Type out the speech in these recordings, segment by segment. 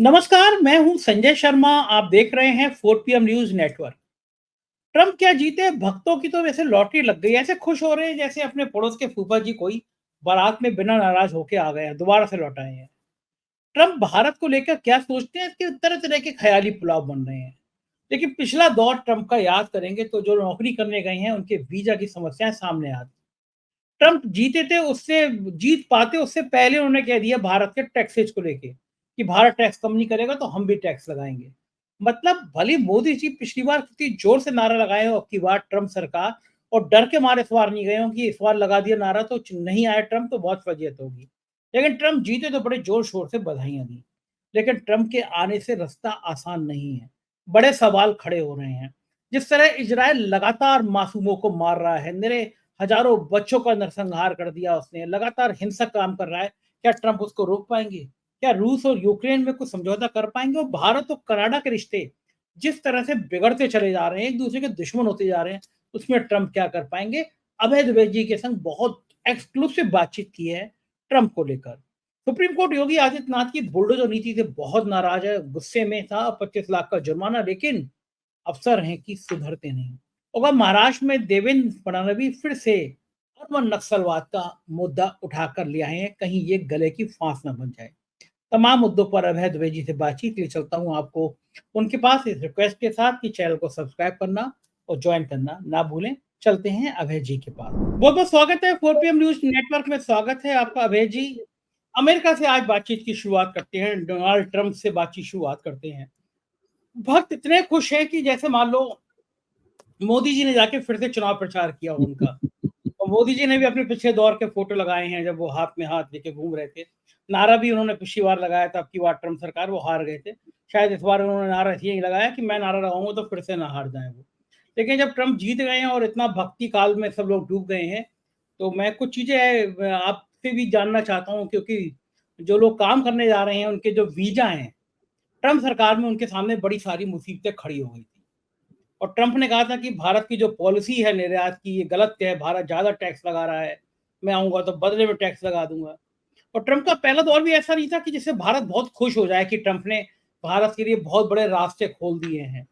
नमस्कार, मैं हूं संजय शर्मा। आप देख रहे हैं 4 PM न्यूज नेटवर्क। ट्रम्प क्या जीते, भक्तों की तो वैसे लॉटरी लग गई। ऐसे खुश हो रहे हैं जैसे अपने पड़ोस के फूफा जी कोई बारात में बिना नाराज होके आ गए हैं, दोबारा से लौट आए हैं। ट्रम्प भारत को लेकर क्या सोचते हैं, इसके तरह तरह के ख्याली पुलाव बन रहे हैं। लेकिन पिछला दौर ट्रम्प का याद करेंगे तो जो नौकरी करने गए हैं उनके वीजा की समस्याएं सामने आती। ट्रम्प जीते थे, उससे जीत पाते उससे पहले उन्होंने कह दिया भारत के टैक्सेज को लेके कि भारत टैक्स कम नहीं करेगा तो हम भी टैक्स लगाएंगे। मतलब भले मोदी जी पिछली बार कितनी जोर से नारा लगाए हो, अब की बार ट्रम्प सरकार और डर के मारे इस बार नहीं गए हो कि इस बार लगा दिया नारा तो नहीं आया ट्रम्प तो बहुत फजीयत होगी। लेकिन ट्रम्प जीते तो बड़े जोर शोर से बधाइयां दी। लेकिन ट्रम्प के आने से रास्ता आसान नहीं है। बड़े सवाल खड़े हो रहे हैं। जिस तरह इजराइल लगातार मासूमों को मार रहा है, मेरे हजारों बच्चों का नरसंहार कर दिया उसने, लगातार हिंसक काम कर रहा है। क्या ट्रंप उसको रोक पाएंगे? क्या रूस और यूक्रेन में कुछ समझौता कर पाएंगे? और भारत और कनाडा के रिश्ते जिस तरह से बिगड़ते चले जा रहे हैं, एक दूसरे के दुश्मन होते जा रहे हैं, उसमें ट्रंप क्या कर पाएंगे? अभय द्विवेदी के संग बहुत एक्सक्लूसिव बातचीत की है ट्रंप को लेकर। सुप्रीम कोर्ट योगी आदित्यनाथ की बुलडोजर नीति से बहुत नाराज है, गुस्से में था। 25 लाख का जुर्माना, लेकिन अफसर हैं कि सुधरते नहीं। और महाराष्ट्र में देवेंद्र फडणवीस फिर से अरबन नक्सलवाद का मुद्दा उठाकर ले आए हैं, कहीं ये गले की फांस न बन जाए। तमाम मुद्दों पर अभय द्विवेदी से बातचीत के लिए चलता हूं आपको उनके पास, इस रिक्वेस्ट के साथ कि चैनल को सब्सक्राइब करना और ज्वाइन करना ना भूलें। चलते हैं अभय जी के पास। बहुत बहुत स्वागत है 4 PM न्यूज नेटवर्क में। स्वागत है आपका अभय जी। अमेरिका से आज बातचीत की शुरुआत करते हैं, डोनाल्ड ट्रंप से बातचीत शुरुआत करते हैं। भक्त इतने खुश हैं कि जैसे मान लो मोदी जी ने जाके फिर से चुनाव प्रचार किया उनका। और मोदी जी ने भी अपने पिछले दौर के फोटो लगाए हैं जब वो हाथ में हाथ लेके घूम रहे थे। नारा भी उन्होंने पिछली बार लगाया था, अब की बार ट्रम्प सरकार वो हार गए थे। शायद इस बार उन्होंने नारा यही लगाया कि मैं नारा लगाऊंगा तो फिर से ना हार जाए वो। लेकिन जब ट्रम्प जीत गए हैं और इतना भक्ति काल में सब लोग डूब गए हैं, तो मैं कुछ चीजें आपसे भी जानना चाहता हूँ, क्योंकि जो लोग काम करने जा रहे हैं उनके जो वीजा हैं, ट्रम्प सरकार में उनके सामने बड़ी सारी मुसीबतें खड़ी हो गई थी। और ट्रंप ने कहा था कि भारत की जो पॉलिसी है निर्यात की, ये गलत है, भारत ज्यादा टैक्स लगा रहा है, मैं आऊंगा तो बदले में टैक्स लगा दूंगा। और ट्रंप का पहला दौर भी ऐसा नहीं था कि जिससे भारत बहुत खुश हो जाए कि ट्रंप ने भारत के लिए बहुत बड़े रास्ते खोल दिए हैं।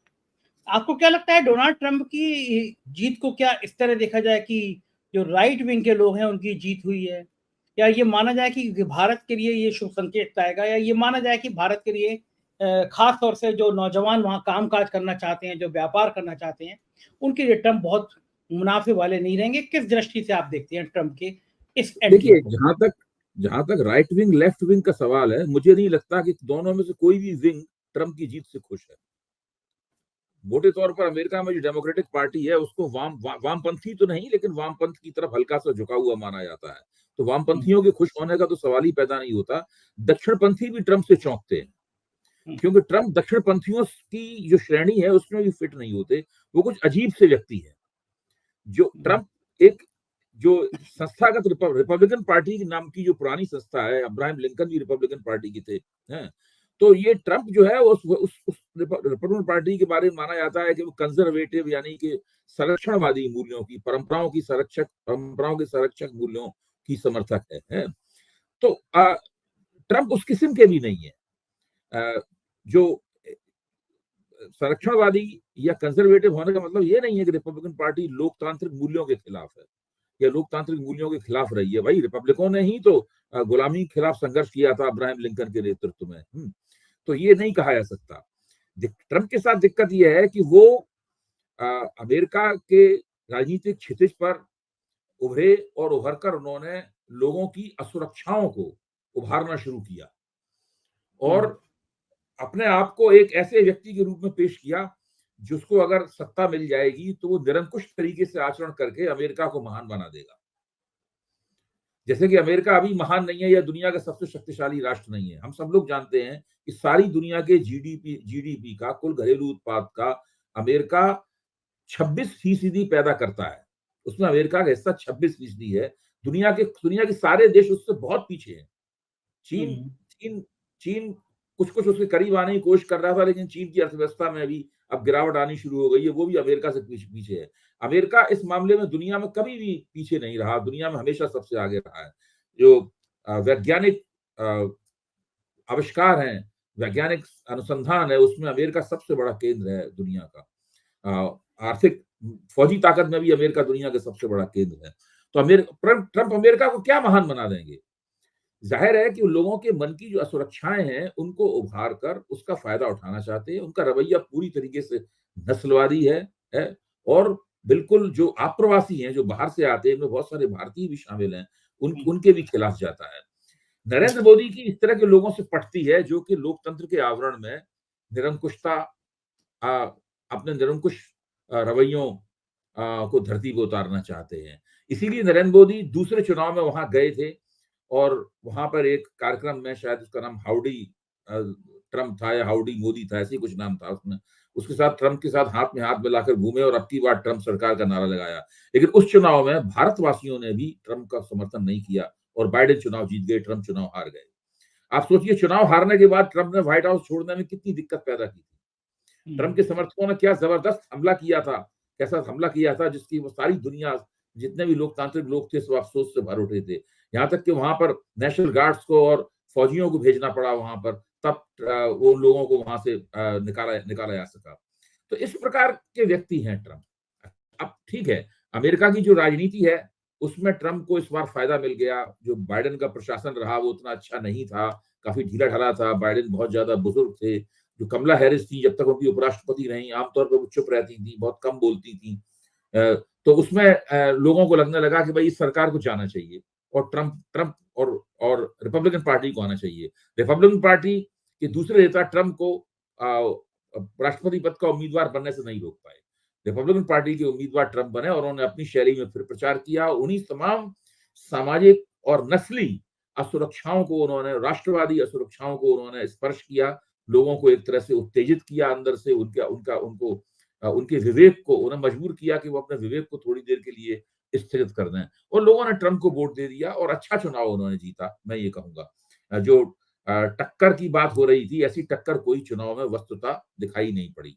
आपको क्या लगता है, डोनाल्ड ट्रंप की जीत को क्या इस तरह देखा जाए कि जो राइट विंग के लोग हैं उनकी जीत हुई है, या ये माना जाए कि भारत के लिए ये शुभ संकेत लाएगा, या ये माना जाए कि भारत के लिए खास तौर से जो नौजवान वहाँ काम काज करना चाहते हैं, जो व्यापार करना चाहते हैं, उनके लिए ट्रंप बहुत मुनाफे वाले नहीं रहेंगे? किस दृष्टि से आप देखते हैं ट्रंप के इस एंट्री देखिए, को? जहां तक राइट विंग लेफ्ट विंग का सवाल है, मुझे नहीं लगता कि दोनों में से कोई भी विंग ट्रंप की जीत से खुश है। मोटे तौर पर अमेरिका में जो डेमोक्रेटिक पार्टी है उसको वामपंथी तो नहीं, लेकिन वामपंथ की तरफ हल्का सा झुका हुआ माना जाता है। तो हम्म, वामपंथियों के खुश होने का तो सवाल ही पैदा नहीं होता। दक्षिणपंथी भी ट्रंप से चौंकते हैं, हम्म, क्योंकि ट्रंप दक्षिणपंथियों की जो श्रेणी है उसमें भी फिट नहीं होते। वो कुछ अजीब से व्यक्ति है। जो हम्म, ट्रंप एक जो संस्थागत रिपब्लिकन पार्टी के नाम की जो पुरानी संस्था है, अब्राहम लिंकन भी रिपब्लिकन पार्टी के थे हैं। तो ये ट्रंप जो है उस रिपब्लिकन पार्टी के बारे में माना जाता है कि वो कंजर्वेटिव, यानी कि संरक्षणवादी मूल्यों की, परंपराओं के संरक्षक मूल्यों की समर्थक है। तो ट्रंप उस किस्म के भी नहीं है। जो संरक्षणवादी या कंजर्वेटिव होने का मतलब ये नहीं है कि रिपब्लिकन पार्टी लोकतांत्रिक मूल्यों के खिलाफ है या लोकतांत्रिक मूल्यों के खिलाफ रही है। भाई, रिपब्लिकों ने ही तो गुलामी के खिलाफ संघर्ष किया था अब्राहम लिंकन के नेतृत्व में। तो ये नहीं कहा जा सकता। ट्रंप के साथ दिक्कत यह है कि वो अमेरिका के राजनीतिक क्षितिज पर उभरे और उभरकर उन्होंने लोगों की असुरक्षाओं को उभारना शुरू किया और हम्म, अपने आप को एक ऐसे व्यक्ति के रूप में पेश किया जिसको अगर सत्ता मिल जाएगी तो वो निरंकुश तरीके से आचरण करके अमेरिका को महान बना देगा। जैसे कि अमेरिका अभी महान नहीं है या दुनिया का सबसे शक्तिशाली राष्ट्र नहीं है। हम सब लोग जानते हैं कि सारी दुनिया के जीडीपी का, कुल घरेलू उत्पाद का अमेरिका 26% पैदा करता है। उसमें अमेरिका का हिस्सा 26% है। दुनिया के सारे देश उससे बहुत पीछे हैं। चीन हम्म, चीन चीन कुछ कुछ उसके करीब आने की कोशिश कर रहा था, लेकिन चीन की अर्थव्यवस्था में भी अब गिरावट आनी शुरू हो गई है। वो भी अमेरिका से पीछे है। अमेरिका इस मामले में दुनिया में कभी भी पीछे नहीं रहा, दुनिया में हमेशा सबसे आगे रहा है। जो वैज्ञानिक आविष्कार हैं वैज्ञानिक अनुसंधान है, उसमें अमेरिका सबसे बड़ा केंद्र है दुनिया का। आर्थिक फौजी ताकत में भी अमेरिका दुनिया का सबसे बड़ा केंद्र है। तो ट्रंप अमेरिका को क्या महान बना देंगे? जाहिर है कि उन लोगों के मन की जो असुरक्षाएं हैं उनको उभार कर उसका फायदा उठाना चाहते हैं। उनका रवैया पूरी तरीके से नस्लवादी है और बिल्कुल जो आप्रवासी हैं, जो बाहर से आते हैं, इनमें बहुत सारे भारतीय भी शामिल हैं, उनके भी खिलाफ जाता है। नरेंद्र मोदी की इस तरह के लोगों से पटती है जो कि लोकतंत्र के आवरण में निरंकुशता, अपने निरंकुश रवैयों को धरती पर उतारना चाहते हैं। इसीलिए नरेंद्र मोदी दूसरे चुनाव में वहां गए थे और वहां पर एक कार्यक्रम में, शायद उसका नाम हाउडी ट्रम्प था या हाउडी मोदी था, ऐसे ही कुछ नाम था उसमें, उसके साथ ट्रम्प के साथ हाथ में हाथ मिलाकर घूमे और अब की बार ट्रम्प सरकार का नारा लगाया। लेकिन उस चुनाव में भारतवासियों ने भी ट्रम्प का समर्थन नहीं किया और बाइडेन चुनाव जीत गए, ट्रम्प चुनाव हार गए। आप सोचिए, चुनाव हारने के बाद ट्रम्प ने व्हाइट हाउस छोड़ने में कितनी दिक्कत पैदा की थी। ट्रम्प के समर्थकों ने क्या जबरदस्त हमला किया था, कैसा हमला किया था, जिसकी वो सारी दुनिया, जितने भी लोकतांत्रिक लोग थे, सब अफसोस से भर उठे थे। यहाँ तक कि वहां पर नेशनल गार्ड्स को और फौजियों को भेजना पड़ा वहां पर, तब वो लोगों को वहां से निकाला जा सका। तो इस प्रकार के व्यक्ति हैं ट्रम्प। अब ठीक है, अमेरिका की जो राजनीति है उसमें ट्रम्प को इस बार फायदा मिल गया। जो बाइडेन का प्रशासन रहा वो उतना अच्छा नहीं था, काफी ढीला ढाला था। बाइडेन बहुत ज्यादा बुजुर्ग थे। जो कमला हैरिस थी, जब तक उनकी उपराष्ट्रपति रही, आमतौर पर वो चुप रहती थी, बहुत कम बोलती थी। तो उसमें लोगों को लगने लगा कि भाई इस सरकार को जाना चाहिए और ट्रम्प और रिपब्लिकन पार्टी को आना चाहिए। रिपब्लिकन पार्टी के दूसरे नेता ट्रम्प को राष्ट्रपति पद का उम्मीदवार बनने से नहीं रोक पाए। रिपब्लिकन पार्टी के उम्मीदवार ट्रम्प बने और उन्होंने अपनी शैली में फिर प्रचार किया। उन्हीं तमाम सामाजिक और नस्ली असुरक्षाओं को उन्होंने, राष्ट्रवादी असुरक्षाओं को उन्होंने स्पर्श किया, लोगों को एक तरह से उत्तेजित किया अंदर से, उनके विवेक को उन्हें मजबूर किया कि वो अपने विवेक को थोड़ी देर के लिए स्थगित कर दें। और लोगों ने ट्रम्प को वोट दे दिया और अच्छा चुनाव उन्होंने जीता, मैं ये कहूंगा। जो टक्कर की बात हो रही थी, ऐसी टक्कर कोई चुनाव में वस्तुतः दिखाई नहीं पड़ी।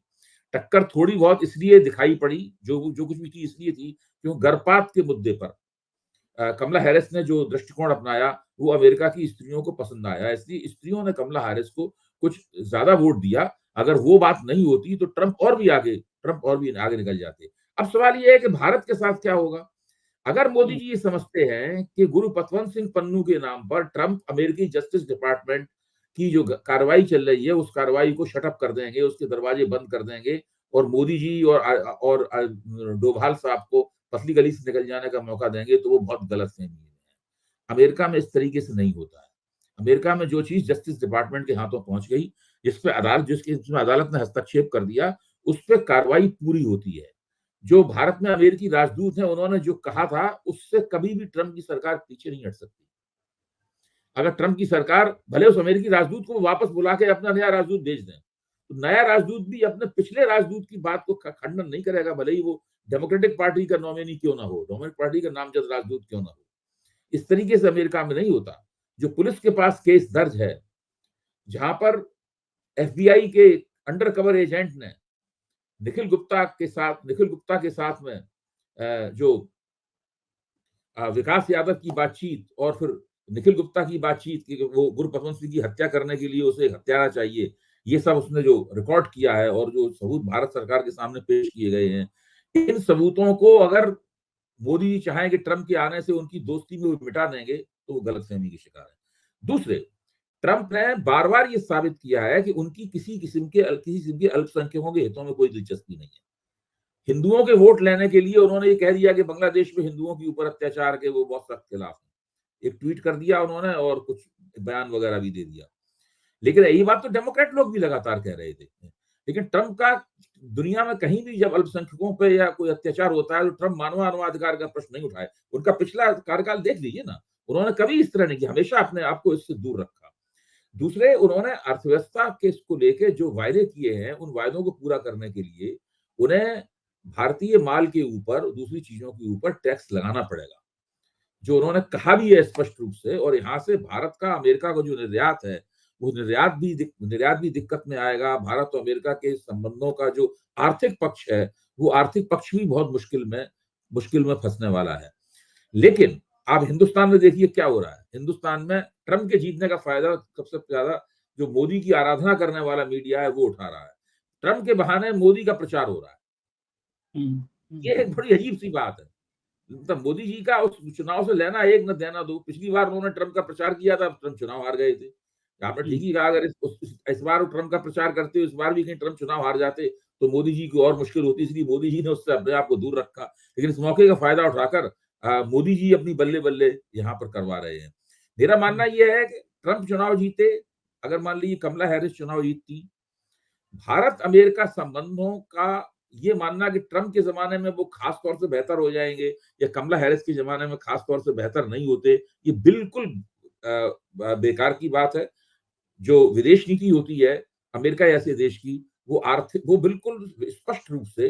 टक्कर थोड़ी बहुत इसलिए दिखाई पड़ी, जो कुछ भी थी इसलिए थी क्यों गर्भपात के मुद्दे पर कमला हैरिस ने जो दृष्टिकोण अपनाया वो अमेरिका की स्त्रियों को पसंद आया, इसलिए स्त्रियों ने कमला हैरिस को कुछ ज्यादा वोट दिया। अगर वो बात नहीं होती तो ट्रम्प और भी आगे निकल जाते। अब सवाल ये है कि भारत के साथ क्या होगा। अगर मोदी जी ये समझते हैं कि गुरु पतवंत सिंह पन्नू के नाम पर ट्रम्प अमेरिकी जस्टिस डिपार्टमेंट की जो कार्रवाई चल रही है उस कार्रवाई को शटअप कर देंगे, उसके दरवाजे बंद कर देंगे और मोदी जी और डोभाल साहब को पतली गली से निकल जाने का मौका देंगे, तो वो बहुत गलत फहमी है। अमेरिका में इस तरीके से नहीं होता है। अमेरिका में जो चीज जस्टिस डिपार्टमेंट के हाथों पहुंच गई, जिसमें अदालत ने हस्तक्षेप कर दिया, उस पर कार्रवाई पूरी होती है। जो भारत में अमेरिकी राजदूत हैं, उन्होंने जो कहा था उससे कभी भी ट्रम्प की सरकार पीछे नहीं हट सकती। अगर ट्रम्प की सरकार भले उस अमेरिकी राजदूत को वापस बुला के अपना नया राजदूत भेज दें, तो नया राजदूत भी अपने पिछले राजदूत की बात को खंडन नहीं करेगा, भले ही वो डेमोक्रेटिक पार्टी का नॉमिनी क्यों ना हो, डेमोक्रेटिक पार्टी का नामजद राजदूत क्यों ना हो। इस तरीके से अमेरिका में नहीं होता। जो पुलिस के पास केस दर्ज है, जहां पर एफबीआई के अंडर कवर एजेंट ने निखिल गुप्ता के साथ में जो विकास यादव की बातचीत और फिर निखिल गुप्ता की बातचीत कि वो गुरु पतवंत सिंह की हत्या करने के लिए उसे हत्यारा चाहिए, ये सब उसने जो रिकॉर्ड किया है और जो सबूत भारत सरकार के सामने पेश किए गए हैं, इन सबूतों को अगर मोदी जी चाहें कि ट्रम्प के आने से उनकी दोस्ती में वो मिटा देंगे, तो वो गलतफहमी की शिकार है। दूसरे, ट्रम्प ने बार बार ये साबित किया है कि उनकी किसी किस्म के अल्पसंख्यकों के हितों में कोई दिलचस्पी नहीं है। हिंदुओं के वोट लेने के लिए उन्होंने ये कह दिया कि बांग्लादेश में हिंदुओं के ऊपर अत्याचार के वो बहुत सख्त खिलाफ है। एक ट्वीट कर दिया उन्होंने और कुछ बयान वगैरह भी दे दिया। लेकिन यही बात तो डेमोक्रेट लोग भी लगातार कह रहे थे। लेकिन ट्रम्प का दुनिया में कहीं भी जब अल्पसंख्यकों पे या कोई अत्याचार होता है तो ट्रम्प मानवाधिकार का प्रश्न नहीं उठाए। उनका पिछला कार्यकाल देख लीजिए ना, उन्होंने कभी इस तरह नहीं किया, हमेशा अपने आप को इससे दूर रखा। दूसरे, उन्होंने अर्थव्यवस्था के इसको लेके जो वायदे किए हैं, उन वायदों को पूरा करने के लिए उन्हें भारतीय माल के ऊपर, दूसरी चीजों के ऊपर टैक्स लगाना पड़ेगा, जो उन्होंने कहा भी है स्पष्ट रूप से। और यहाँ से भारत का अमेरिका को जो निर्यात है, वो निर्यात भी दिक्कत में आएगा। भारत और अमेरिका के संबंधों का जो आर्थिक पक्ष है, वो आर्थिक पक्ष भी बहुत मुश्किल में फंसने वाला है। लेकिन आप हिंदुस्तान में देखिए क्या हो रहा है। हिंदुस्तान में ट्रम्प के जीतने का फायदा सबसे ज्यादा जो मोदी की आराधना करने वाला मीडिया है वो उठा रहा है। ट्रम्प के बहाने मोदी का प्रचार हो रहा है। ये एक बड़ी अजीब सी बात है। मतलब मोदी जी का उस चुनाव से लेना एक न देना दो। पिछली बार उन्होंने ट्रम्प का प्रचार किया था, ट्रम्प चुनाव हार गए थे। आपने ठीक ही कहा, अगर इस बार वो ट्रम्प का प्रचार करते हुए इस बार भी कहीं ट्रम्प चुनाव हार जाते तो मोदी जी को और मुश्किल होती, इसलिए मोदी जी ने उससे अपने आप को दूर रखा। लेकिन इस मौके का फायदा उठाकर मोदी जी अपनी बल्ले-बल्ले यहाँ पर करवा रहे हैं। मेरा मानना ये है कि ट्रम्प चुनाव जीते, अगर मान लीजिए कमला हैरिस चुनाव जीतती, भारत अमेरिका संबंधों का ये मानना कि ट्रम्प के ज़माने में वो खास तौर से बेहतर हो जाएँगे या कमला हैरिस के ज़माने में खास तौर से बेहतर नहीं होते, ये बिल्कुल बेकार की बात है। जो विदेश नीति होती है अमेरिका जैसे देश की, वो बिल्कुल स्पष्ट रूप से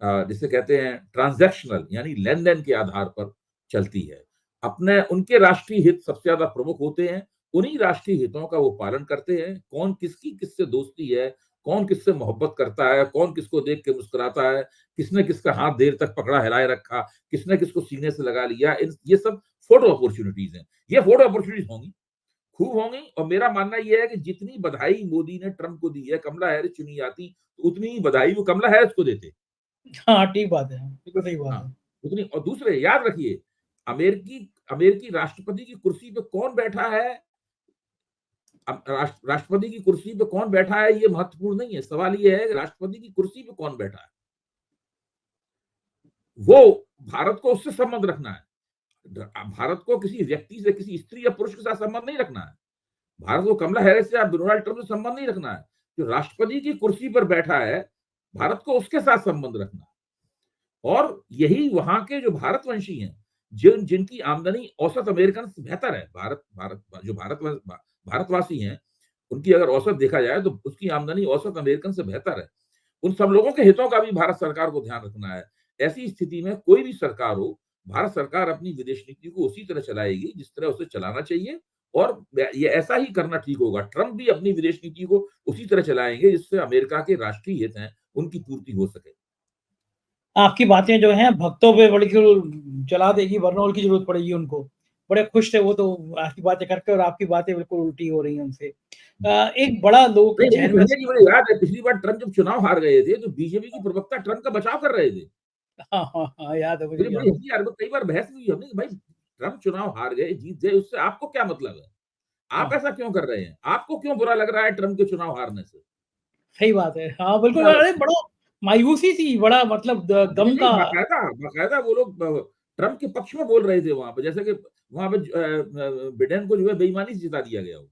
जिसे कहते हैं ट्रांज़ैक्शनल यानी लेन-देन के आधार पर चलती है। अपने उनके राष्ट्रीय हित सबसे ज़्यादा प्रमुख होते हैं, उन्हीं राष्ट्रीय हितों का वो पालन करते हैं। कौन किसकी किससे दोस्ती है, कौन किससे मोहब्बत करता है, कौन किसको देख के मुस्कुराता है, किसने किसका हाथ देर तक पकड़ा हिलाए रखा, किसने किसको सीने से लगा लिया, इन ये सब फ़ोटो अपॉर्च्युनिटीज़ हैं। ये फ़ोटो अपॉर्च्युनिटीज़ होंगी, खूब होंगी और मेरा मानना ये है कि जितनी बधाई मोदी ने ट्रम्प को दी है, कमला हैरिस चुनी जाती, तो उतनी ही बधाई वो कमला हैरिस को देते। हाँ, ठीक बात है। बिल्कुल सही बात हाँ, है। उतनी और दूसरे याद रखिए, अमेरिकी अमेरिकी राष्ट्रपति की कुर्सी पे कौन बैठा है, अब राष्ट्रपति की कुर्सी पे कौन बैठा है ये महत्वपूर्ण नहीं है। सवाल ये है कि राष्ट्रपति की कुर्सी पे कौन बैठा है? वो भारत को उससे संबंध रखना है। भारत को किसी व्यक्ति से, किसी स्त्री या पुरुष के साथ संबंध नहीं रखना है। भारत को कमला हैरिस से या डोनाल्ड ट्रम्प से संबंध नहीं रखना है। जो राष्ट्रपति की कुर्सी पर बैठा है, भारत को उसके साथ संबंध रखना है। और यही वहां के जो भारतवंशी हैं, जिनकी आमदनी औसत अमेरिकन से बेहतर है, भारतवासी हैं, उनकी अगर औसत देखा जाए तो उसकी आमदनी औसत अमेरिकन से बेहतर है। उन सब लोगों के हितों का भी भारत सरकार को ध्यान रखना है। ऐसी स्थिति में कोई भी सरकार हो, भारत सरकार अपनी विदेश नीति को उसी तरह चलाएगी जिस तरह उसे चलाना चाहिए और ये ऐसा ही करना ठीक होगा। ट्रम्प भी अपनी विदेश नीति को उसी तरह चलाएंगे जिससे अमेरिका के राष्ट्रीय हित हैं, उनकी पूर्ति हो सके। आपकी बातें जो हैं भक्तों पे बिल्कुल जला देगी, बरनौल की ज़रूरत पड़ेगी उनको। बड़े खुश थे वो तो आपकी बातें करके और आपकी बातें बिल्कुल उल्टी हो रही हैं उनसे। एक बड़ा लोगों के नहीं, मुझे ज़हन में संजय जी मुझे याद है पिछली बार ट्रम्प जब चुनाव हार गए थे, तो बीजेपी की प्रवक्ता ट्रम्प का बचाव कर रहे थे। हाँ, हाँ, हाँ, याद है, मुझे मुझे बड़ी याद है। हँसी आ रही, कई बार बहस हुई हमने कि भाई ट्रम्प चुनाव हार गए, जीत गए, उससे आपको क्या मतलब है? आप हाँ, ऐसा क्यों कर रहे हैं? आपको क्यों बुरा लग रहा है ट्रम्प के चुनाव हारने से? सही बात है। हाँ, बिल्कुल क्या अरे लगता है? बड़ा मायूसी थी, बड़ा मतलब द नहीं, गम नहीं, का। बाकायदा बाकायदा वो लोग ट्रम्प के पक्ष में बोल रहे थे वहाँ पे, जैसे कि वहाँ पे बिडेन को जो है बेईमानी से जिता दिया गया हो।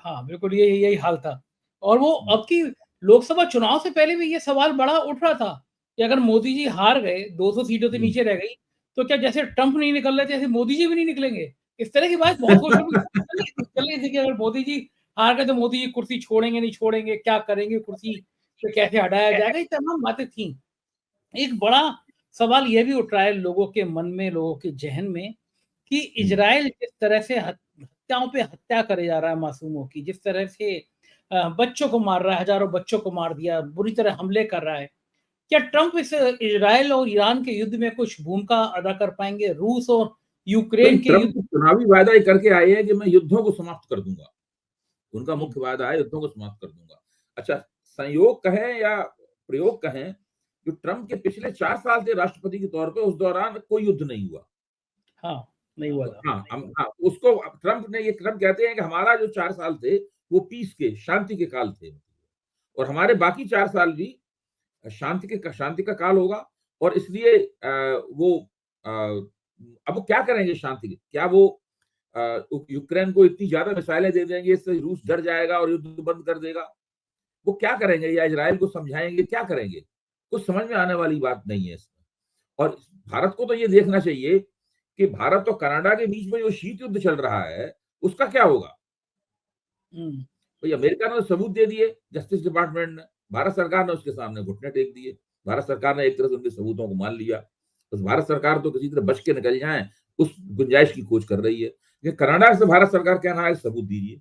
हाँ, बिल्कुल यही यही हाल था। और वो हुँ, अब की लोकसभा चुनाव से पहले भी ये सवाल बड़ा उठ रहा था कि अगर मोदी जी हार गए, 200 सीटों से हुँ। नीचे रह गई, तो क्या जैसे ट्रम्प नहीं निकल रहे थे, ऐसे मोदी जी भी नहीं निकलेंगे? इस तरह की बात बहुत सोशल मीडिया पे चल रही थी कि अगर मोदी जी हार गए, तो मोदी जी कुर्सी छोड़ेंगे, नहीं छोड़ेंगे, क्या करेंगे, कुर्सी से कैसे हटाया जाएगा, ये तमाम बातें थीं। एक बड़ा सवाल ये भी उठ रहा है लोगों के मन में, लोगों के ज़हन में कि हुँ। इज़राइल जिस तरह से हत्याओं पे हत्या करे जा रहा है मासूमों की, जिस तरह से बच्चों को मार रहा है, हज़ारों बच्चों को मार दिया, बुरी तरह हमले कर रहा है। क्या ट्रम्प इस इज़राइल और ईरान के युद्ध में कुछ भूमिका अदा कर पाएँगे? रूस और नहीं, यूक्रेन के ट्रम्प युद्ध। तो चुनावी वायदा ही करके आए हैं कि मैं युद्धों को समाप्त कर दूँगा। उनका हुँ, मुख्य वादा है युद्धों को समाप्त कर दूँगा। अच्छा, संयोग कहें या प्रयोग कहें, जो ट्रम्प के पिछले 4 साल थे राष्ट्रपति के तौर पे, उस दौरान कोई युद्ध नहीं हुआ। हाँ, नहीं हुआ तो था। हाँ, उसको ट्रम्प कहते हैं कि हमारा जो 4 साल थे, वो पीस के, शांति के काल थे और हमारे बाकी 4 साल भी शांति का काल होगा और इसलिए वो अ, अब वो क्या करेंगे शांति के? क्या वो यूक्रेन को इतनी ज़्यादा मिसाइलें दे देंगे, इससे रूस डर जाएगा और युद्ध बंद कर देगा? वो क्या करेंगे या इज़राइल को समझाएँगे, क्या करेंगे? कुछ समझ में आने वाली बात नहीं है इसमें। और भारत को तो ये देखना चाहिए कि भारत और कनाडा के बीच में जो शीत युद्ध चल रहा है, उसका क्या होगा? हुँ, भई अमेरिका ने तो सबूत दे दिए, जस्टिस डिपार्टमेंट ने, भारत सरकार ने उसके सामने घुटने टेक दिए। भारत सरकार ने एक तरह से उनके सबूतों को मान लिया। बस भारत सरकार तो किसी तरह बच के निकल जाए, उस गुंजाइश की खोज कर रही है। लेकिन कनाडा से भारत सरकार कह रहा है सबूत दीजिए।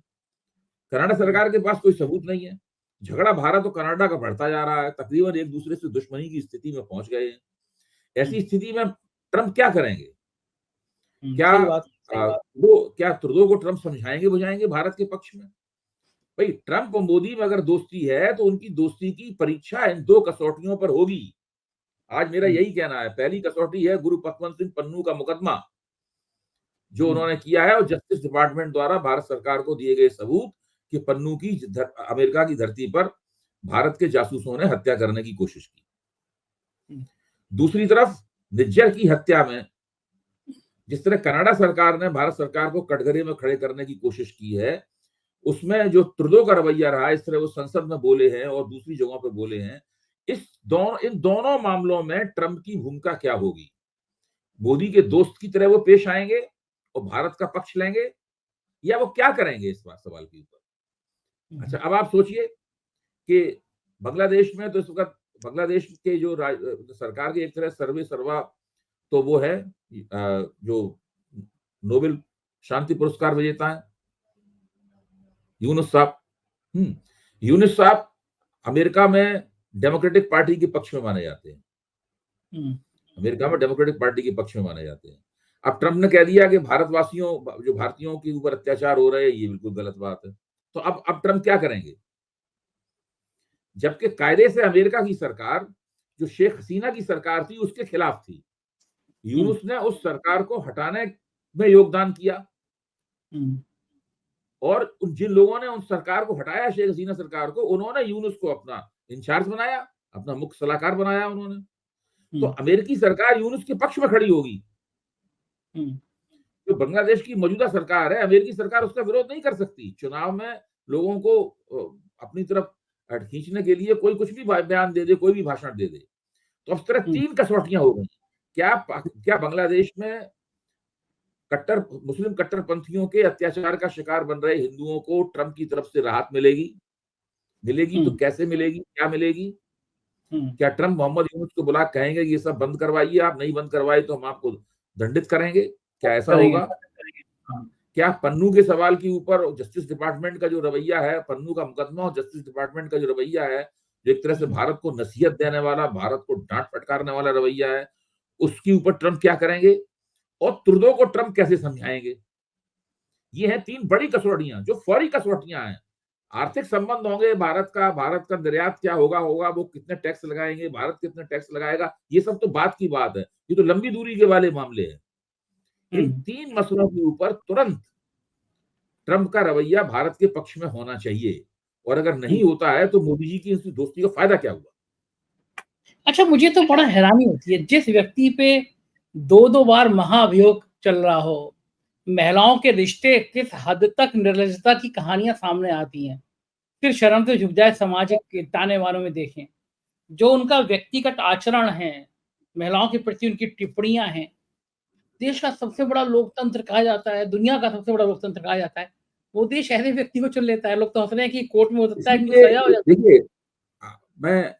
कनाडा हुँ, सरकार के पास कोई सबूत नहीं है। झगड़ा भारत और कनाडा का बढ़ता जा रहा है, तकरीबन एक-दूसरे से दुश्मनी की स्थिति में पहुँच गए हैं। हुँ, ऐसी स्थिति में ट्रम्प क्या करेंगे? हुँ, क्या सही बात। वो क्या ट्रूडो को ट्रम्प समझाएँगे-बुझाएँगे भारत के पक्ष में? भाई ट्रंप और मोदी में अगर दोस्ती है तो उनकी दोस्ती की परीक्षा इन दो कसौटियों पर होगी। आज मेरा यही कहना है, पहली कसौटी है गुरु पतवंत सिंह पन्नू का मुकदमा जो उन्होंने किया है, और जस्टिस डिपार्टमेंट द्वारा भारत सरकार को दिए गए सबूत कि पन्नू की अमेरिका की धरती पर भारत के जासूसों ने हत्या करने की कोशिश की। दूसरी तरफ निज्जर की हत्या में जिस तरह कनाडा सरकार ने भारत सरकार को कटघरे में खड़े करने की कोशिश की है, उसमें जो ट्रुडो का रवैया रहा, इस तरह वो संसद में बोले हैं और दूसरी जगहों पर बोले हैं, इन दोनों मामलों में ट्रंप की भूमिका क्या होगी? मोदी के दोस्त की तरह वो पेश आएंगे और भारत का पक्ष लेंगे, या वो क्या करेंगे इस बात सवाल के ऊपर? अच्छा, अब आप सोचिए कि बांग्लादेश में तो इस वक्त बांग्लादेश के जो सरकार के एक तरह सर्वे सर्वा तो वो है जो नोबेल शांति पुरस्कार विजेता है यूनुस साहब। यूनुस साहब अमेरिका में डेमोक्रेटिक पार्टी के पक्ष में माने जाते हैं। अमेरिका में डेमोक्रेटिक पार्टी के पक्ष में माने जाते हैं। अब ट्रंप ने कह दिया कि भारतवासियों जो भारतीयों के ऊपर अत्याचार हो रहे हैं, ये बिल्कुल गलत बात है। तो अब ट्रंप क्या करेंगे? जबकि कायदे से अमेरिका की सरकार जो शेख हसीना की सरकार थी उसके खिलाफ थी, यूनुस ने उस सरकार को हटाने में योगदान किया, और जिन लोगों ने उस सरकार को हटाया, शेख हसीना सरकार को, उन्होंने यूनुस को अपना इंचार्ज बनाया, अपना मुख्य सलाहकार बनाया उन्होंने। तो अमेरिकी सरकार यूनुस के पक्ष में खड़ी होगी। जो बांग्लादेश की मौजूदा सरकार है, अमेरिकी सरकार उसका विरोध नहीं कर सकती। चुनाव में लोगों को अपनी तरफ खींचने के लिए कोई कुछ भी बयान दे दे, कोई भी भाषण दे दे। तो इस तरह तीन कसौटियां हो गई। क्या बांग्लादेश में मुस्लिम कट्टरपंथियों के अत्याचार का शिकार बन रहे हिंदुओं को ट्रंप की तरफ से राहत मिलेगी तो कैसे मिलेगी, क्या मिलेगी? क्या ट्रंप मोहम्मद यूनुस को बुला कहेंगे ये सब बंद करवाइए, आप नहीं बंद करवाए तो हम आपको दंडित करेंगे? क्या ऐसा होगा? क्या पन्नू के सवाल के ऊपर जस्टिस डिपार्टमेंट का जो रवैया है, पन्नू का मुकदमा और जस्टिस डिपार्टमेंट का जो रवैया है, जो एक तरह से भारत को नसीहत देने वाला, भारत को डांट फटकारने वाला रवैया है, उसके ऊपर ट्रंप क्या करेंगे और ट्रुडो को ट्रंप कैसे समझाएंगे? ये हैं तीन बड़ी कसौटियां जो फौरी कसौटियां हैं। आर्थिक संबंध होंगे, भारत का निर्यात क्या होगा, वो कितने टैक्स लगाएंगे, भारत कितने टैक्स लगाएगा, ये सब तो बात की बात है, ये तो लंबी दूरी के वाले मामले हैं। इन तीन मसलों के ऊपर तुरंत ट्रंप का रवैया भारत के पक्ष में होना चाहिए, और अगर नहीं होता है तो मोदी जी की इस दोस्ती का फायदा क्या हुआ? अच्छा, मुझे तो बड़ा हैरानी होती है, जिस व्यक्ति पे दो बार महाअभियोग चल रहा हो, महिलाओं के रिश्ते किस हद तक निर्लजता की कहानियां सामने आती हैं, फिर शर्म से झुक जाए समाज के ताने वालों में देखें, जो उनका व्यक्तिगत आचरण है, महिलाओं के प्रति उनकी टिप्पणियां हैं। देश का सबसे बड़ा लोकतंत्र कहा जाता है, दुनिया का सबसे बड़ा लोकतंत्र कहा जाता है, वो देश ऐसे व्यक्ति को चुन लेता है। लोग तो हंस रहे हैं कि कोर्ट में हो सकता है कि सजा हो जाती है। देखिए, मैं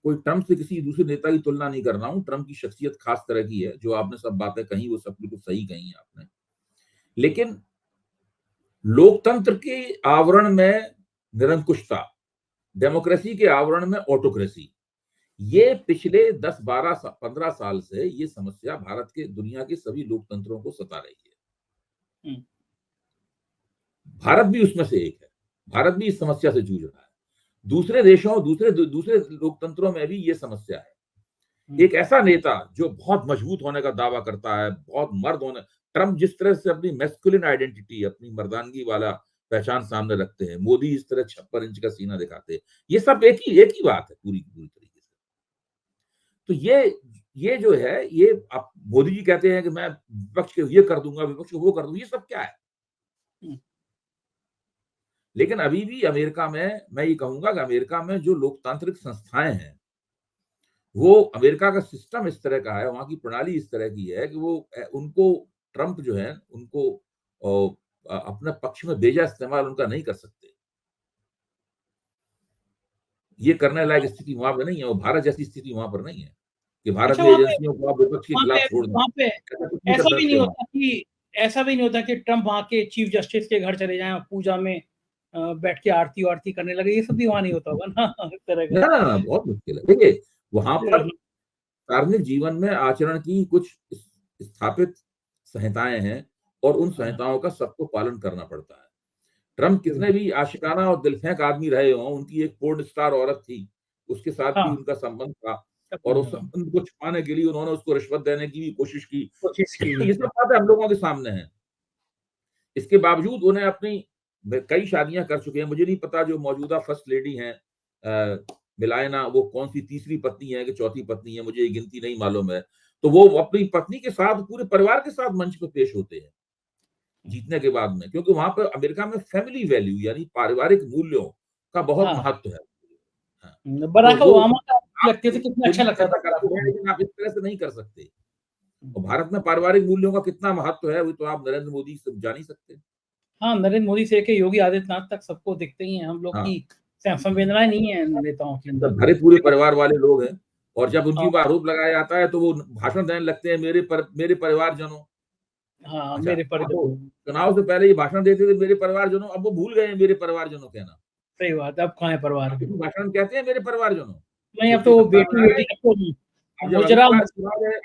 कोई ट्रंप से किसी दूसरे नेता की तुलना नहीं कर रहा हूं। ट्रंप की शख्सियत खास तरह की है, जो आपने सब बातें कही वो सब बिल्कुल सही कही आपने, लेकिन लोकतंत्र के आवरण में निरंकुशता, डेमोक्रेसी के आवरण में ऑटोक्रेसी, ये पिछले 10-12-15 साल से ये समस्या भारत के दुनिया के सभी लोकतंत्रों को सता रही है। भारत भी उसमें से एक है। भारत भी इस समस्या से जूझ रहा है। दूसरे देशों, दूसरे लोकतंत्रों में भी ये समस्या है। एक ऐसा नेता जो बहुत मजबूत होने का दावा करता है, बहुत मर्द होने, ट्रंप जिस तरह से अपनी मैस्कुलिन आइडेंटिटी, अपनी मर्दानगी वाला पहचान सामने रखते हैं, मोदी इस तरह 56 इंच का सीना दिखाते हैं, ये सब एक ही बात है पूरी तरीके से। तो ये जो है, ये आप मोदी जी कहते हैं कि मैं विपक्ष के ये कर दूंगा, विपक्ष को वो कर दूंगा, ये सब क्या है? लेकिन अभी भी अमेरिका में, मैं ये कहूंगा कि अमेरिका में जो लोकतांत्रिक संस्थाएं हैं, वो अमेरिका का सिस्टम इस तरह का है, वहां की प्रणाली इस तरह की है कि वो उनको ट्रंप जो है उनको अपने पक्ष में बेजा इस्तेमाल उनका नहीं कर सकते। ये करने लायक स्थिति वहां पर नहीं है, वो भारत जैसी स्थिति वहां पर नहीं है कि भारत में एजेंसियों को आप विपक्ष के खिलाफ छोड़ दें। वहां पे ऐसा भी नहीं होता कि ट्रंप वहां के चीफ जस्टिस के घर चले जाएं और पूजा में बैठ के आरती करने लगे, ये सब भी वहां नहीं होता होगा ना इस तरह का। ना, बहुत मुश्किल है। देखिए, वहां पर सार्वजनिक जीवन में आचरण की कुछ स्थापित संहिताएं हैं और उन संहिताओं का सबको पालन करना पड़ता है। ट्रम्प कितने भी आशिकाना और दिलफेंक आदमी रहे हों, उनकी एक पोर्न स्टार औरत थी, उसके साथ भी हाँ, उनका संबंध था और उस कोशिश संबंध को छुपाने के लिए उन्होंने उसको रिश्वत देने की भी कोशिश की। ये सब बातें हम लोगों के सामने हैं। इसके बावजूद उन्हें अपनी कई शादियां कर चुके हैं। मुझे नहीं पता जो मौजूदा फर्स्ट लेडी हैं मिलायना, वो कौन सी तीसरी पत्नी है कि चौथी पत्नी है, मुझे ये गिनती नहीं मालूम है। तो वो अपनी पत्नी के साथ पूरे परिवार के साथ मंच पे पेश होते हैं जीतने के बाद में, क्योंकि वहां पर अमेरिका में फैमिली वैल्यू यानी पारिवारिक मूल्यों का बहुत हाँ, महत्व है। हाँ, तो बराक वो ओबामा का आप लगते थे, कितना अच्छा दुनिया में लगता ऐसा था बराक करते हैं, ओबामा। लेकिन आप इस तरह से नहीं कर सकते। और भारत में पारिवारिक मूल्यों का कितना महत्व है वो तो आप नरेंद्र मोदी से जान ही सकते हैं। हाँ, नरेंद्र मोदी से लेके योगी आदित्यनाथ तक सबको दिखते ही हैं, हम लोग हाँ, की संवेदनाएं नहीं है नेताओं के अंदर। सब भरे पूरे परिवार वाले लोग हैं और जब उनके ऊपर आरोप लगाया जाता है तो वो भाषण देने लगते हैं, मेरे परिवारजनों। हाँ, अच्छा, मेरे अब वो परिजन। चुनाव से पहले ये भाषण देते थे मेरे परिवारजनों, अब वो भूल गए हैं मेरे परिवारजनों कहना। सही बात है, अब कहाँ है परिवार। अब इसी भाषण में कहते हैं मेरे परिवारजनों। नहीं, अब जब से तो वो सत्ता में बेटी आ बेटी गए, अब तो अब जब मुजरा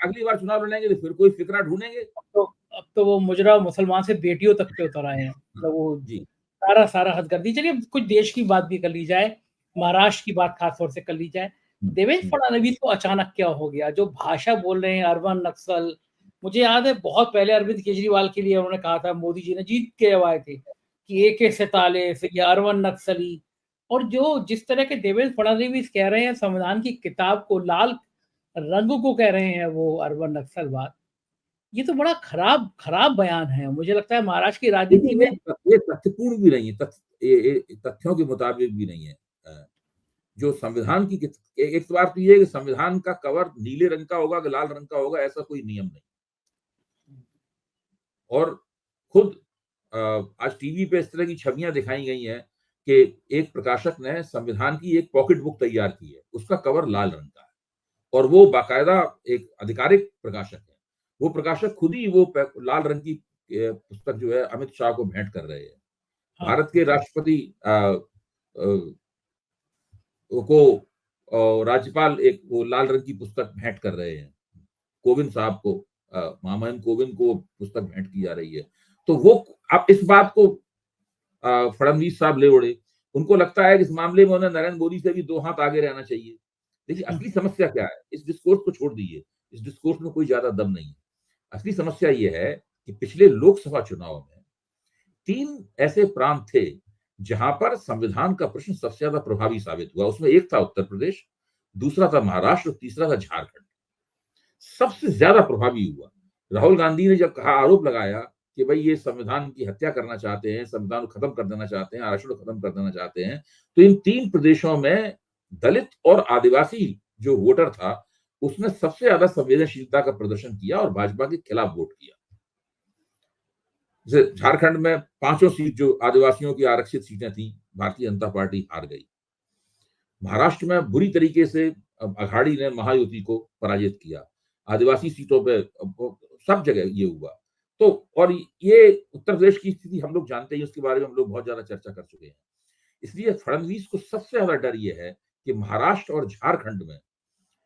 अगली बार चुनाव लड़ेंगे तो फिर कोई फिकरा ढूंढेंगे। तो अब तो वो मुजरा मुसलमान से बेटियों तक पे उतर आए हैं, हाँ, मतलब वो जी। सारा हद कर दी। चलिए कुछ देश की बात भी कर ली जाए, महाराष्ट्र की बात खास तौर से कर ली जाए। देवेंद्र फडणवीस को अचानक क्या हो गया, जो भाषा बोल रहे हैं अर्बन नक्सल। मुझे याद है बहुत पहले अरविंद केजरीवाल के लिए उन्होंने कहा था, मोदी जी ने जीत के आए थे कि AK-47 या अरबन नक्सली। और जो जिस तरह के देवेंद्र फडणवीस कह रहे हैं, संविधान की किताब को लाल रंग को कह रहे हैं वो अरबन नक्सलवाद, ये तो बड़ा खराब खराब बयान है। मुझे लगता है महाराष्ट्र की राजनीति देखिए में ये तथ्यपूर्ण भी नहीं है, तथ्यों के मुताबिक भी नहीं है। जो संविधान की एक तो बात तो ये है कि संविधान का कवर नीले रंग का होगा कि लाल रंग का होगा, ऐसा कोई नियम नहीं। और खुद आज टीवी पे इस तरह की छवियां दिखाई गई हैं कि एक प्रकाशक ने संविधान की एक पॉकेट बुक तैयार की है, उसका कवर लाल रंग का है और वो बाकायदा एक आधिकारिक प्रकाशक है। वो प्रकाशक खुद ही वो लाल रंग की पुस्तक जो है अमित शाह को भेंट कर रहे हैं। हाँ, भारत के राष्ट्रपति को राज्यपाल एक वो लाल रंग की पुस्तक भेंट कर रहे हैं कोविंद साहब को, महामहिम कोविंद को पुस्तक भेंट की जा रही है। तो वो आप इस बात को फडणवीस साहब ले उड़े, उनको लगता है कि इस मामले में उन्हें नरेंद्र मोदी से भी 2 हाथ आगे रहना चाहिए। देखिए असली समस्या क्या है? इस डिस्कोर्स को छोड़ दीजिए, इस डिस्कोर्स में कोई ज्यादा दम नहीं है। असली समस्या ये है कि पिछले लोकसभा चुनाव में 3 ऐसे प्रांत थे जहां पर संविधान का प्रश्न सबसे ज्यादा प्रभावी साबित हुआ। उसमें एक था उत्तर प्रदेश, दूसरा था महाराष्ट्र और तीसरा था झारखंड। सबसे ज्यादा प्रभावी हुआ। राहुल गांधी ने जब कहा, आरोप लगाया कि भाई ये संविधान की हत्या करना चाहते हैं, संविधान को खत्म कर देना चाहते हैं, आरक्षण को खत्म कर देना चाहते हैं, तो इन 3 प्रदेशों में दलित और आदिवासी जो वोटर था उसने सबसे ज्यादा संवेदनशीलता का प्रदर्शन किया और भाजपा के खिलाफ वोट किया। जैसे झारखंड में 5 सीट जो आदिवासियों की आरक्षित सीटें थी, भारतीय जनता पार्टी हार गई। महाराष्ट्र में बुरी तरीके से अघाड़ी ने महायुति को पराजित किया। आदिवासी सीटों पे सब जगह ये हुआ। तो और ये उत्तर प्रदेश की स्थिति हम लोग जानते हैं, उसके बारे में हम लोग बहुत ज्यादा चर्चा कर चुके हैं। इसलिए फडणवीस को सबसे ज्यादा डर ये है कि महाराष्ट्र और झारखंड में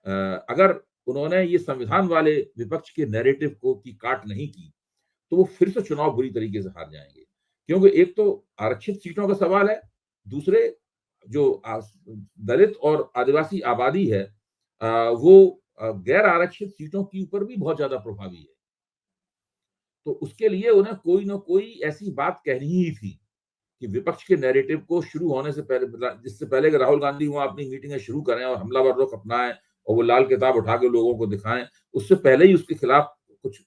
अगर उन्होंने ये संविधान वाले विपक्ष के नैरेटिव को की काट नहीं की तो वो फिर से चुनाव बुरी तरीके से हार जाएंगे। क्योंकि एक तो आरक्षित सीटों का सवाल है, दूसरे जो दलित और आदिवासी आबादी है वो गैर आरक्षित सीटों के ऊपर भी बहुत ज्यादा प्रभावी है। तो उसके लिए उन्हें कोई ना कोई ऐसी बात कहनी ही थी कि विपक्ष के नैरेटिव को शुरू होने से पहले, जिससे पहले कि राहुल गांधी वहां अपनी मीटिंगें शुरू करें और हमलावर रुख अपनाएं और वो लाल किताब उठा के लोगों को दिखाएं, उससे पहले ही उसके खिलाफ कुछ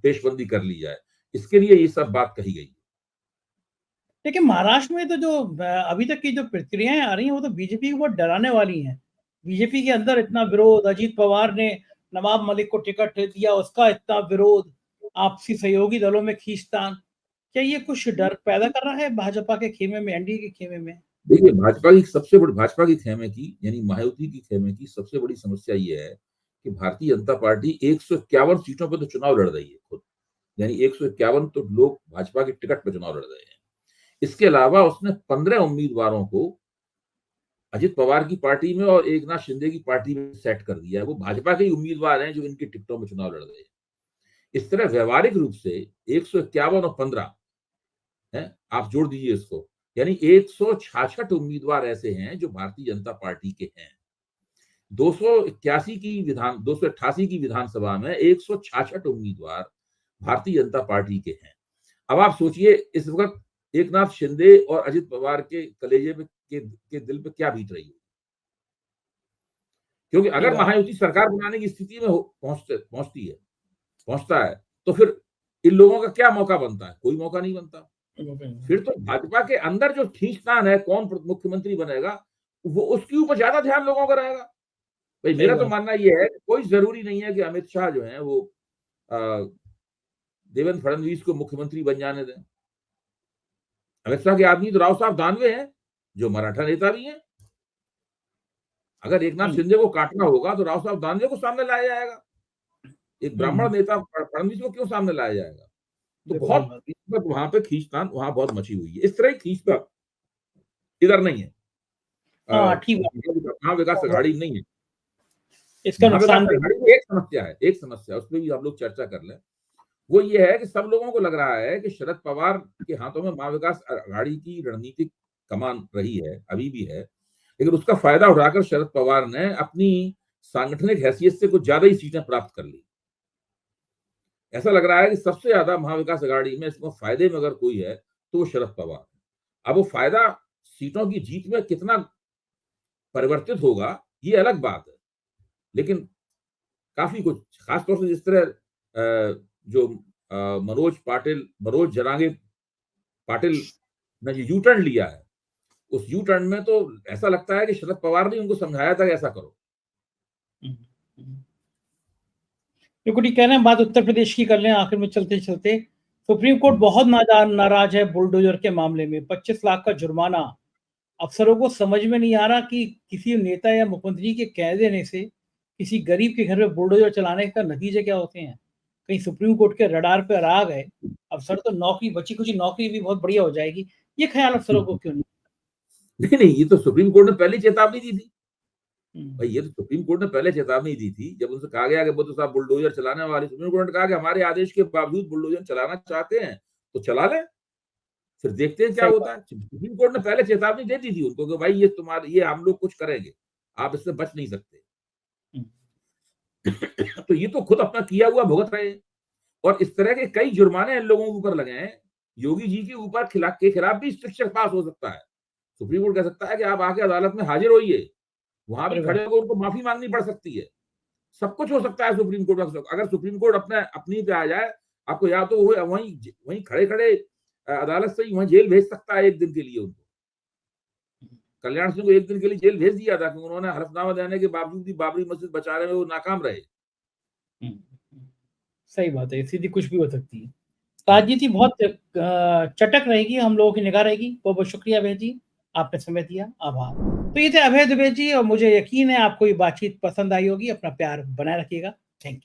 पेशबंदी कर ली जाए। इसके लिए ये सब बात कही गई। देखिए महाराष्ट्र में तो जो अभी तक की जो प्रतिक्रियाएं आ रही हैं वो तो बीजेपी को बहुत डराने वाली हैं। बीजेपी के अंदर इतना विरोध, अजीत पवार ने नवाब मलिक को टिकट दिया, उसका इतना विरोध, आपसी सहयोगी दलों में खींचतान। क्या ये कुछ डर पैदा कर रहा है भाजपा के खेमे में, एनडीए के खेमे में? देखिए भाजपा की खेमे की यानी मायावती की खेमे की सबसे बड़ी समस्या ये है कि भारतीय जनता पार्टी 151 सीटों पर तो चुनाव लड़ रही है खुद, यानी 151 तो लोग भाजपा के टिकट पर चुनाव लड़ रहे हैं। इसके अलावा उसने 15 उम्मीदवारों को अजित पवार की पार्टी में और एकनाथ शिंदे की पार्टी में सेट कर दिया है। वो भाजपा के ही उम्मीदवार हैं जो इनकी टिकटों में चुनाव लड़ रहे हैं। इस तरह व्यवहारिक रूप से 151 और 15 हैं, आप जोड़ दीजिए इसको, यानी 166 उम्मीदवार ऐसे हैं जो भारतीय जनता पार्टी के हैं। 288 की विधानसभा में 166 उम्मीदवार भारतीय जनता पार्टी के हैं। अब आप सोचिए इस वक्त एकनाथ शिंदे और अजित पवार के कलेजे पे के दिल पे क्या बीत रही है, क्योंकि अगर महायुति सरकार बनाने की स्थिति में पहुंचता है तो फिर इन लोगों का क्या मौका बनता है? कोई मौका नहीं बनता। फिर तो भाजपा के अंदर जो खींचतान है कौन मुख्यमंत्री बनेगा, वो उसके ऊपर ज्यादा ध्यान लोगों का रहेगा। भाई मेरा तो मानना ये है कोई जरूरी नहीं है कि अमित शाह जो है वो देवेंद्र फडणवीस को मुख्यमंत्री बन जाने दें। अमित शाह के आदमी तो राव साहब दानवे हैं जो मराठा नेता भी हैं। अगर एकनाथ शिंदे को काटना होगा तो राव साहब दानवे को सामने लाया जाएगा, एक ब्राह्मण नेता फडणवीस को क्यों सामने लाया जाएगा? तो बहुत वहां पे खींचतान वहां बहुत मची हुई है। इस तरह की खींचतान इधर नहीं है, विकास अघाड़ी नहीं है। इसका नुकसान एक समस्या उस पर भी आप लोग चर्चा कर लें। वो ये है कि सब लोगों को लग रहा है कि शरद पवार के हाथों में महाविकास अघाड़ी की रणनीतिक कमान रही है, अभी भी है, लेकिन उसका फायदा उठाकर शरद पवार ने अपनी सांगठनिक हैसियत से कुछ ज्यादा ही सीटें प्राप्त कर ली। ऐसा लग रहा है कि सबसे ज्यादा महाविकास अघाड़ी में इसमें फायदे में अगर कोई है तो वो शरद पवार है। अब वो फायदा सीटों की जीत में कितना परिवर्तित होगा ये अलग बात है, लेकिन काफी कुछ, खासतौर से जिस तरह जो मनोज जरांगे पाटिल ने जो यू टर्न लिया है, उस यू टर्न में तो ऐसा लगता है कि शरद पवार ने उनको समझाया था कि ऐसा करो। बिल्कुल ठीक कह रहे हैं। बात उत्तर प्रदेश की कर लें आखिर में चलते चलते। सुप्रीम कोर्ट बहुत नाराज है बुलडोजर के मामले में। 25 लाख का जुर्माना। अफसरों को समझ में नहीं आ रहा कि किसी नेता या मुख्यमंत्री के कह देने से किसी गरीब के घर में बुलडोजर चलाने का नतीजे क्या होते हैं। कहीं सुप्रीम कोर्ट के रडार पर आ गए अफसर तो नौकरी, बची कुछ नौकरी भी बहुत बढ़िया हो जाएगी। ये ख्याल अफसरों को क्यों नहीं, ये तो सुप्रीम कोर्ट ने पहले चेतावनी दी थी भाई। ये तो सुप्रीम कोर्ट ने पहले चेतावनी दी थी जब उनसे कहा गया कि वो तो साहब बुलडोजर चलाने वाले। सुप्रीम कोर्ट ने कहा कि हमारे आदेश के बावजूद बुलडोजर चलाना चाहते हैं तो चला लें, फिर देखते हैं क्या होता है। सुप्रीम कोर्ट ने पहले चेतावनी दे दी थी उनको कि भाई ये हम लोग कुछ करेंगे, आप इससे बच नहीं सकते। तो ये तो खुद अपना किया हुआ भुगत रहे हैं। और इस तरह के कई जुर्माने इन लोगों के ऊपर लगे हैं। योगी जी के ऊपर खिलाफ भी स्ट्रिक्चर पास हो सकता है। सुप्रीम कोर्ट कह सकता है कि आप आके अदालत में हाजिर होइए, वहां भी खड़े होकर उनको माफी मांगनी पड़ सकती है। सब कुछ हो सकता है सुप्रीम कोर्ट में। अगर सुप्रीम कोर्ट अपनी पे आ जाए, आपको या तो वहीं खड़े खड़े अदालत से ही वहीं जेल भेज सकता है एक दिन के लिए। उनको कल्याण सिंह को एक दिन के लिए जेल भेज दिया था क्योंकि उन्होंने हलफनामा देने के बावजूद भी बाबरी मस्जिद बचाने में वो नाकाम रहे। सही बात है, सीधी कुछ भी हो सकती है। राजनीति बहुत चटक रहेगी, हम लोगों की निगाह रहेगी। बहुत बहुत शुक्रिया अभय जी, आपने समय दिया, आभार। तो ये थे अभय दुबे जी और मुझे यकीन है आपको ये बातचीत पसंद आई होगी। अपना प्यार बनाए रखिएगा। Thank you.